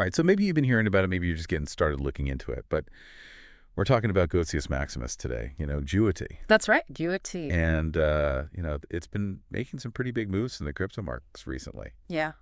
Right. So maybe you've been hearing about it. Maybe you're just getting started looking into it. But we're talking about Gotius Maximus today, Guity. That's right, Guity. And, it's been making some pretty big moves in the crypto markets recently. Yeah.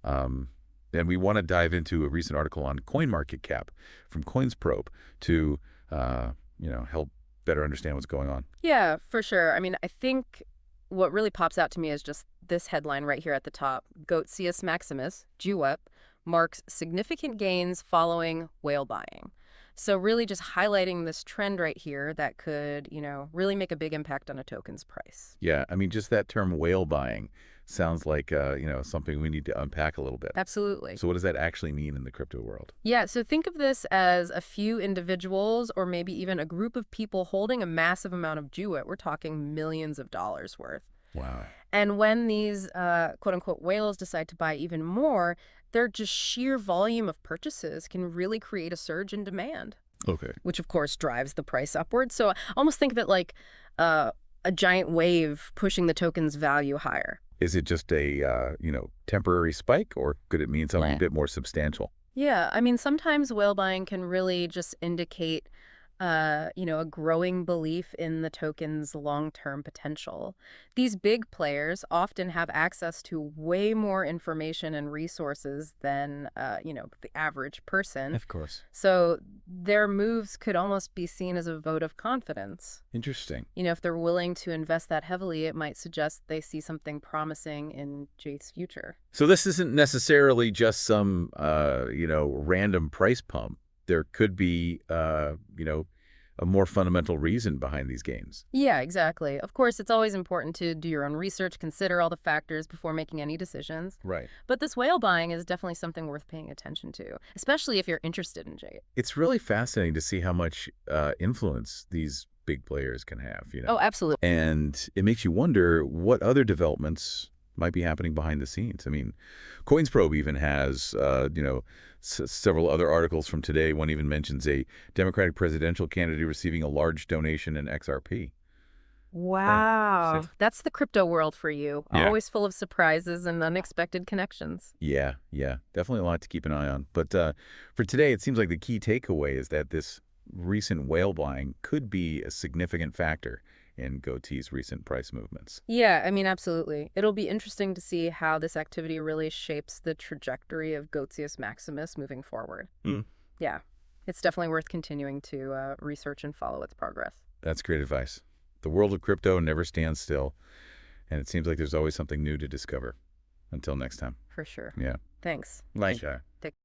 Um, and we want to dive into a recent article on CoinMarketCap from CoinsProbe to, help better understand what's going on. Yeah, for sure. I mean, I think what really pops out to me is just this headline right here at the top. Gotius Maximus, GWEP, marks significant gains following whale buying. So really just highlighting this trend right here that could, really make a big impact on a token's price. Yeah, I mean, just that term whale buying sounds like, something we need to unpack a little bit. Absolutely. So what does that actually mean in the crypto world? Yeah, so think of this as a few individuals or maybe even a group of people holding a massive amount of GWET. We're talking millions of dollars worth. Wow. And when these quote-unquote whales decide to buy even more, their just sheer volume of purchases can really create a surge in demand, Okay. which of course drives the price upwards. So almost think of it like a giant wave pushing the token's value higher. Is it just a, temporary spike, or could it mean something a Right. bit more substantial? Yeah, I mean, sometimes whale buying can really just indicate, a growing belief in the token's long-term potential. These big players often have access to way more information and resources than, the average person. Of course. So their moves could almost be seen as a vote of confidence. Interesting. If they're willing to invest that heavily, it might suggest they see something promising in Jade's future. So this isn't necessarily just some, random price pump. There could be, a more fundamental reason behind these gains. Yeah, exactly. Of course, it's always important to do your own research, consider all the factors before making any decisions. Right. But this whale buying is definitely something worth paying attention to, especially if you're interested in jade. It's really fascinating to see how much influence these big players can have, Oh, absolutely. And it makes you wonder what other developments might be happening behind the scenes. I mean, CoinsProbe even has, several other articles from today. One even mentions a Democratic presidential candidate receiving a large donation in XRP. Wow. That's the crypto world for you. Yeah. Always full of surprises and unexpected connections. Yeah. Definitely a lot to keep an eye on. But for today, it seems like the key takeaway is that this recent whale buying could be a significant factor in Goatee's recent price movements. Yeah, I mean, absolutely. It'll be interesting to see how this activity really shapes the trajectory of Gotius Maximus moving forward. Mm. Yeah, it's definitely worth continuing to research and follow its progress. That's great advice. The world of crypto never stands still, and it seems like there's always something new to discover. Until next time. For sure. Yeah. Thanks. Likewise.